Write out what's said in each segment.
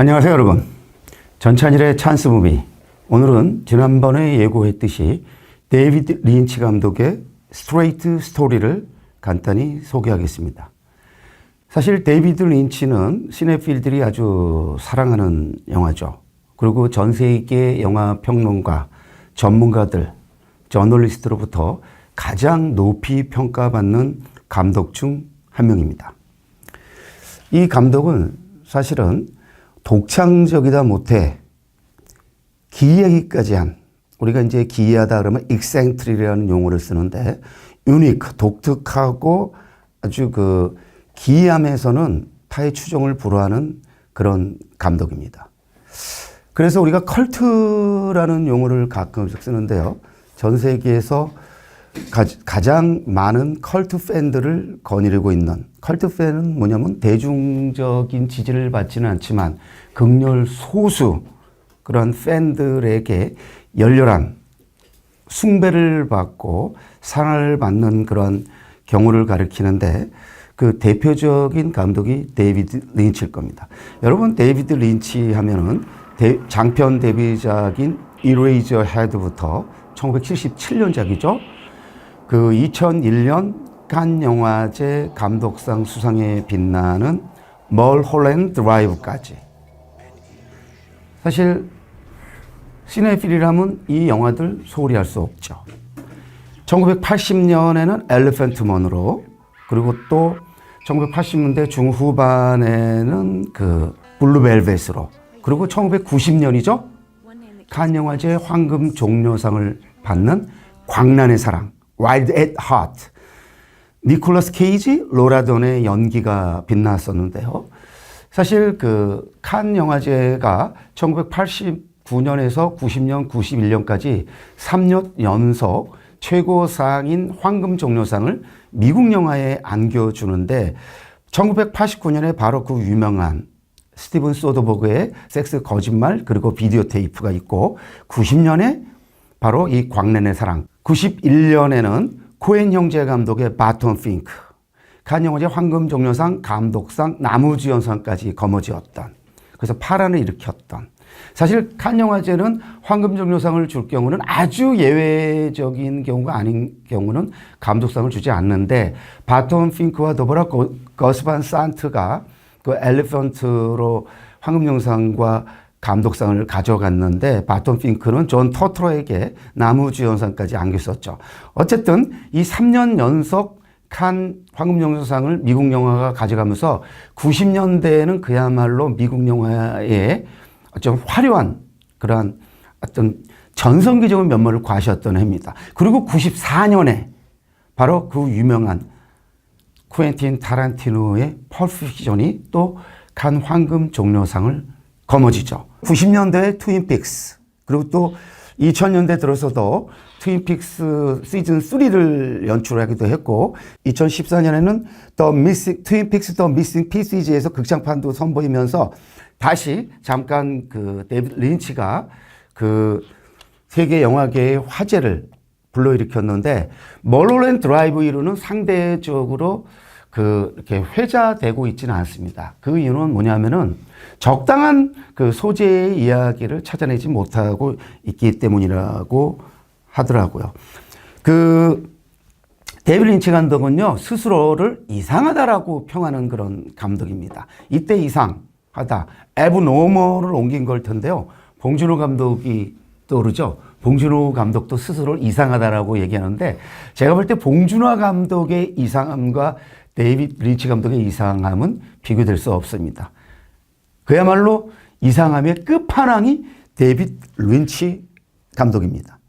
안녕하세요 여러분. 전찬일의 찬스무비. 오늘은 지난번에 예고했듯이 데이비드 린치 감독의 스트레이트 스토리를 간단히 소개하겠습니다. 사실 데이비드 린치는 시네필들이 아주 사랑하는 영화죠. 그리고 전 세계 영화 평론가, 전문가들, 저널리스트로부터 가장 높이 평가받는 감독 중 한 명입니다. 이 감독은 사실은 독창적이다 못해 기이하기까지 한, 우리가 이제 기이하다 그러면 익센트리라는 용어를 쓰는데 유니크, 독특하고 아주 기이함에서는 타의 추종을 불허하는 그런 감독입니다. 그래서 우리가 컬트라는 용어를 가끔씩 쓰는데요. 전 세계에서 가장 많은 컬트 팬들을 거느리고 있는, 컬트 팬은 뭐냐면 대중적인 지지를 받지는 않지만 극렬 소수 그런 팬들에게 열렬한 숭배를 받고 사랑을 받는 그런 경우를 가리키는데 그 대표적인 감독이 데이비드 린치일 겁니다. 여러분, 데이비드 린치 하면은 장편 데뷔작인 이레이저 헤드부터 1977년작이죠. 그 2001년 칸 영화제 감독상 수상에 빛나는 멀홀랜드 드라이브까지. 사실 시네필이라면 이 영화들 소홀히 할 수 없죠. 1980년에는 엘리펀트 먼으로, 그리고 또 1980년대 중후반에는 그 블루벨벳으로, 그리고 1990년이죠. 칸 영화제 황금 종려상을 받는 광란의 사랑, Wild at Heart. 니콜라스 케이지, 로라 던의 연기가 빛났었는데요. 사실 그 칸 영화제가 1989년에서 90년, 91년까지 3년 연속 최고상인 황금 종려상을 미국 영화에 안겨주는데 1989년에 바로 그 유명한 스티븐 소더버그의 섹스 거짓말 그리고 비디오 테이프가 있고 90년에 바로 이 광란의 사랑, 91년에는 코엔 형제 감독의 바톤 핑크, 칸 영화제 황금 종려상, 감독상, 나무주연상까지 거머쥐었던, 그래서 파란을 일으켰던. 사실 칸 영화제는 황금 종려상을 줄 경우는 아주 예외적인 경우가 아닌 경우는 감독상을 주지 않는데 바톤 핑크와 더불어 거스 반 산트가 그 엘리펀트로 황금 종려상과 감독상을 가져갔는데 바톤 핑크는 존 터트로에게 나무주연상까지 안겼었죠. 어쨌든 이 3년 연속 칸 황금종려상을 미국 영화가 가져가면서 90년대에는 그야말로 미국 영화의 좀 화려한 그러한 어떤 전성기적인 면모를 과시했던 해입니다. 그리고 94년에 바로 그 유명한 쿠엔틴 타란티노의 펄프 픽션이 또 칸 황금종려상을 거머쥐죠. 90년대에 트윈픽스, 그리고 또 2000년대 들어서도 트윈픽스 시즌 3를 연출하기도 했고 2014년에는 트윈픽스 더 미싱 피시즈에서 극장판도 선보이면서 다시 잠깐 그 데이비드 린치가 그 세계 영화계의 화제를 불러일으켰는데 멀홀랜드 드라이브로는 상대적으로 이렇게 회자되고 있지는 않습니다. 그 이유는 뭐냐면은 적당한 그 소재의 이야기를 찾아내지 못하고 있기 때문이라고 하더라고요. 그 데이비드 린치 감독은요, 스스로를 이상하다라고 평하는 그런 감독입니다. 이때 이상하다, 에브노멀을 옮긴 걸 텐데요. 봉준호 감독이 떠오르죠. 봉준호 감독도 스스로를 이상하다라고 얘기하는데 제가 볼 때 봉준호 감독의 이상함과 데이비드 린치 감독의 이상함은 비교될 수 없습니다. 그야말로 이상함의 끝판왕이 데이비드 린치 감독입니다.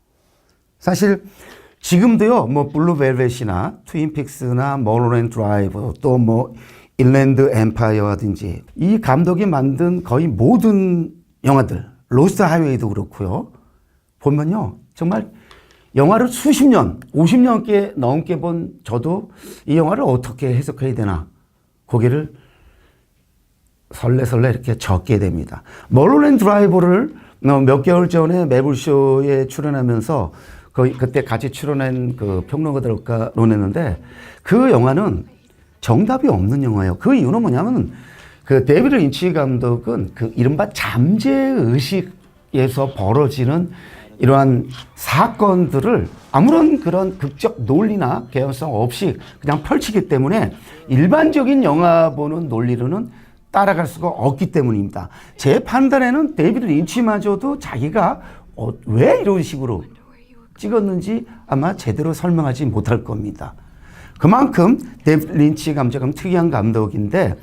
사실 지금도요, 뭐 블루벨벳이나 트윈픽스나 멀홀랜드 드라이브, 또 뭐 인랜드 엠파이어라든지 이 감독이 만든 거의 모든 영화들, 로스트 하이웨이도 그렇고요. 보면요, 정말 영화를 수십 년, 50년 넘게 본 저도 이 영화를 어떻게 해석해야 되나 고개를 설레설레 이렇게 적게 됩니다. 멀홀랜드 드라이브를 몇 개월 전에 매불쇼에 출연하면서 그때 같이 출연한 그 평론가들과 논했는데 그 영화는 정답이 없는 영화예요. 그 이유는 뭐냐면 그 데이비드 린치 감독은 그 이른바 잠재의식에서 벌어지는 이러한 사건들을 아무런 그런 극적 논리나 개연성 없이 그냥 펼치기 때문에 일반적인 영화 보는 논리로는 따라갈 수가 없기 때문입니다. 제 판단에는 데이비드 린치마저도 자기가 왜 이런 식으로 찍었는지 아마 제대로 설명하지 못할 겁니다. 그만큼 데이비드 린치 감독은 특이한 감독인데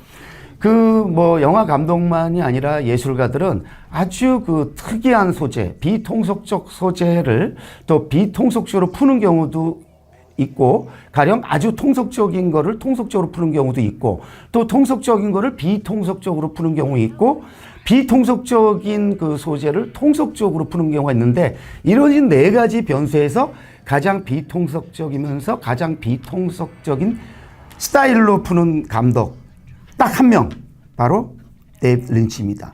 영화 감독만이 아니라 예술가들은 아주 그 특이한 소재, 비통속적 소재를 또 비통속적으로 푸는 경우도 있고, 가령 아주 통속적인 거를 통속적으로 푸는 경우도 있고, 또 통속적인 거를 비통속적으로 푸는 경우 있고, 비통속적인 그 소재를 통속적으로 푸는 경우가 있는데, 이런 네 가지 변수에서 가장 비통속적이면서 가장 비통속적인 스타일로 푸는 감독 딱 한 명, 바로 데이비드 린치입니다.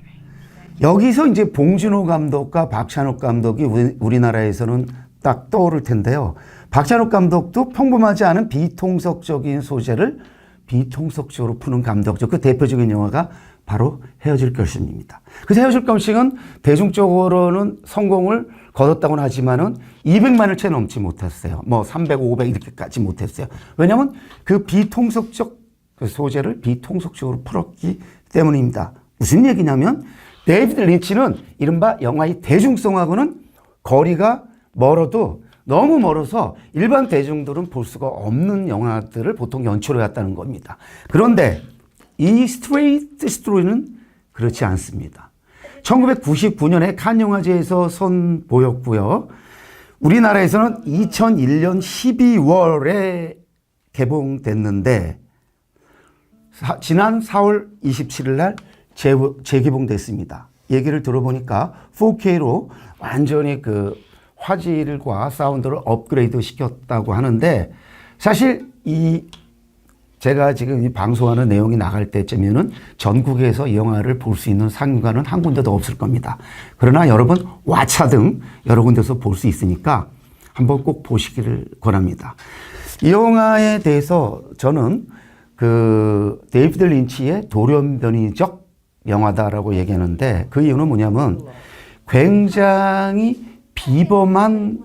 여기서 이제 봉준호 감독과 박찬욱 감독이 우리나라에서는 딱 떠오를 텐데요. 박찬욱 감독도 평범하지 않은 비통속적인 소재를 비통속적으로 푸는 감독죠. 그 대표적인 영화가 바로 헤어질 결심입니다. 그래서 헤어질 결심은 대중적으로는 성공을 거뒀다고는 하지만은 200만을 채 넘지 못했어요. 300, 500 이렇게까지 못했어요. 왜냐하면 그 비통속적 그 소재를 비통속적으로 풀었기 때문입니다. 무슨 얘기냐면 데이비드 린치는 이른바 영화의 대중성하고는 거리가 멀어도 너무 멀어서 일반 대중들은 볼 수가 없는 영화들을 보통 연출해 왔다는 겁니다. 그런데 이 스트레이트 스토리는 그렇지 않습니다. 1999년에 칸 영화제에서 선보였고요. 우리나라에서는 2001년 12월에 개봉됐는데 지난 4월 27일 날 재개봉됐습니다. 얘기를 들어보니까 4K로 완전히 그 화질과 사운드를 업그레이드 시켰다고 하는데, 사실 제가 지금 이 방송하는 내용이 나갈 때쯤에는 전국에서 이 영화를 볼 수 있는 상영관은 한 군데도 없을 겁니다. 그러나 여러분 왓챠 등 여러 군데서 볼 수 있으니까 한번 꼭 보시기를 권합니다. 이 영화에 대해서 저는 데이비드 린치의 돌연변이적 영화다라고 얘기하는데, 그 이유는 뭐냐면 굉장히 비범한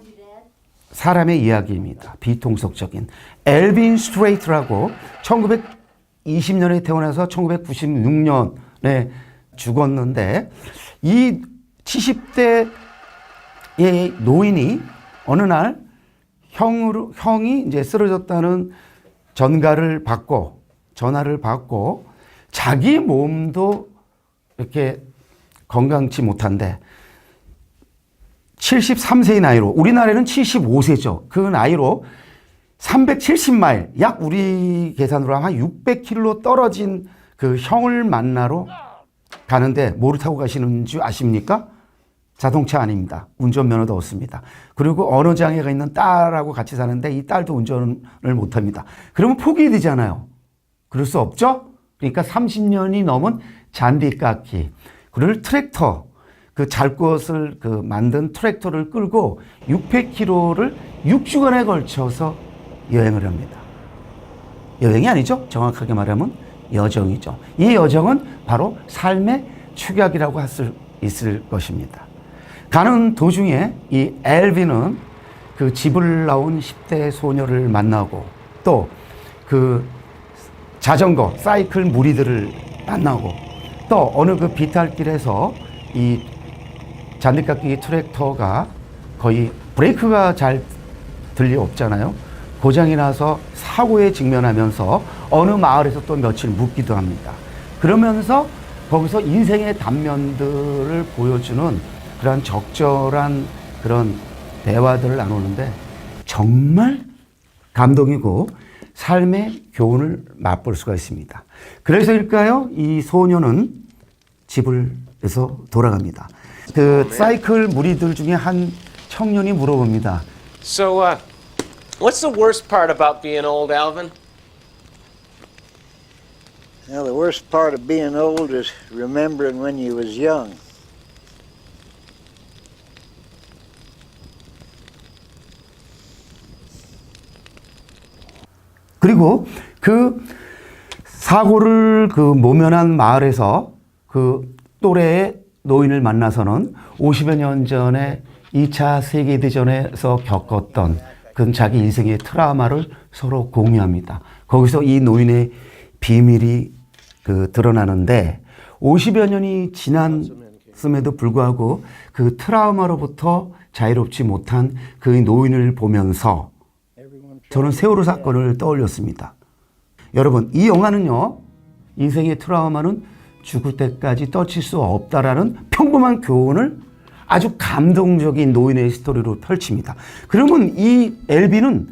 사람의 이야기입니다. 비통속적인. 엘빈 스트레이트라고 1920년에 태어나서 1996년에 죽었는데, 이 70대의 노인이 어느 날 형이 이제 쓰러졌다는 전화를 받고 자기 몸도 이렇게 건강치 못한데 73세의 나이로, 우리나라에는 75세죠. 그 나이로 370마일, 약 우리 계산으로 한 600km 떨어진 그 형을 만나러 가는데 뭐를 타고 가시는 줄 아십니까? 자동차 아닙니다. 운전면허도 없습니다. 그리고 언어장애가 있는 딸하고 같이 사는데 이 딸도 운전을 못합니다. 그러면 포기되잖아요. 그럴 수 없죠? 그러니까 30년이 넘은 잔디깎기, 그리고 트랙터, 그 잘 것을 만든 트랙터를 끌고 600km를 6주간에 걸쳐서 여행을 합니다. 여행이 아니죠. 정확하게 말하면 여정이죠. 이 여정은 바로 삶의 축약이라고 할 수 있을 것입니다. 가는 도중에 이 엘빈은 그 집을 나온 10대 소녀를 만나고, 또 그 자전거, 사이클 무리들을 만나고, 또 어느 그 비탈길에서 이 잔디깎기 트랙터가 거의 브레이크가 잘 들리 없잖아요. 고장이 나서 사고에 직면하면서 어느 마을에서 또 며칠 묵기도 합니다. 그러면서 거기서 인생의 단면들을 보여주는 그런 적절한 그런 대화들을 나누는데 정말 감동이고 삶의 교훈을 맛볼 수가 있습니다. 그래서일까요? 이 소녀는 집을에서 돌아갑니다. 그 사이클 무리들 중에 한 청년이 물어봅니다. So, what's the worst part about being old, Alvin? Well, the worst part of being old is remembering when you was young. 그리고 그 사고를 모면한 마을에서 또래의 노인을 만나서는 50여 년 전에 2차 세계대전에서 겪었던 자기 인생의 트라우마를 서로 공유합니다. 거기서 이 노인의 비밀이 드러나는데 50여 년이 지났음에도 불구하고 그 트라우마로부터 자유롭지 못한 그 노인을 보면서 저는 세월호 사건을 떠올렸습니다. 여러분, 이 영화는요, 인생의 트라우마는 죽을 때까지 떨칠 수 없다라는 평범한 교훈을 아주 감동적인 노인의 스토리로 펼칩니다. 그러면 이 엘비는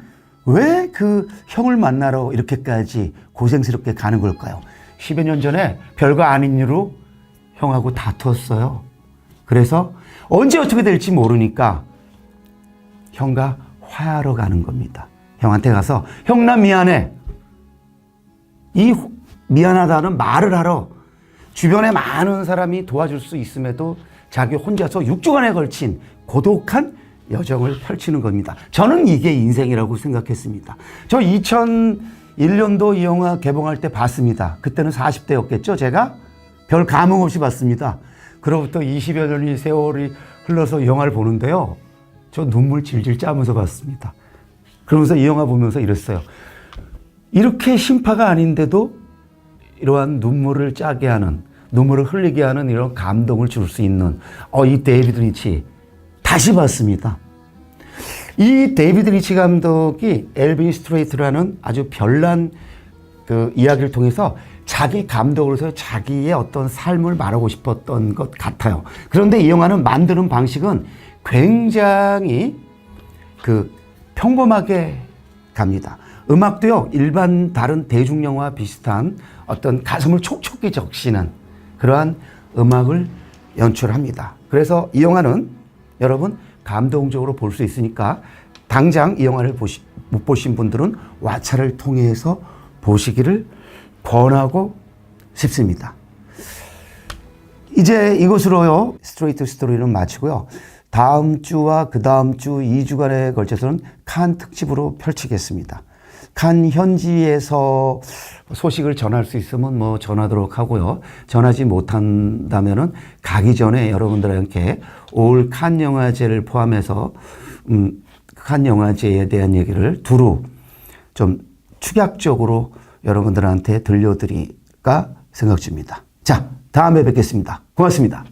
왜 그 형을 만나러 이렇게까지 고생스럽게 가는 걸까요? 10여 년 전에 별거 아닌 이유로 형하고 다투었어요. 그래서 언제 어떻게 될지 모르니까 형과 화해하러 가는 겁니다. 형한테 가서 형, 나 미안해. 이 미안하다는 말을 하러 주변에 많은 사람이 도와줄 수 있음에도 자기 혼자서 6주간에 걸친 고독한 여정을 펼치는 겁니다. 저는 이게 인생이라고 생각했습니다. 저 2001년도 이 영화 개봉할 때 봤습니다. 그때는 40대였겠죠, 제가? 별 감흥 없이 봤습니다. 그로부터 20여 년의 세월이 흘러서 이 영화를 보는데요. 저 눈물 질질 짜면서 봤습니다. 그러면서 이 영화 보면서 이랬어요. 이렇게 신파가 아닌데도 이러한 눈물을 짜게 하는, 눈물을 흘리게 하는 이런 감동을 줄 수 있는 이 데이비드 린치 다시 봤습니다. 이 데이비드 린치 감독이 엘빈 스트레이트라는 아주 별난 이야기를 통해서 자기 감독으로서 자기의 어떤 삶을 말하고 싶었던 것 같아요. 그런데 이 영화는 만드는 방식은 굉장히 평범하게 갑니다. 음악도요, 일반 다른 대중영화와 비슷한 어떤 가슴을 촉촉히 적시는 그러한 음악을 연출합니다. 그래서 이 영화는 여러분 감동적으로 볼 수 있으니까 당장 이 영화를 못 보신 분들은 왓챠를 통해서 보시기를 권하고 싶습니다. 이제 이것으로요, 스트레이트 스토리는 마치고요. 다음 주와 그 다음 주 2주간에 걸쳐서는 칸 특집으로 펼치겠습니다. 칸 현지에서 소식을 전할 수 있으면 전하도록 하고요. 전하지 못한다면은 가기 전에 여러분들에게 올 칸 영화제를 포함해서 칸 영화제에 대한 얘기를 두루 좀 축약적으로 여러분들한테 들려드릴까 생각 중입니다. 자, 다음에 뵙겠습니다. 고맙습니다.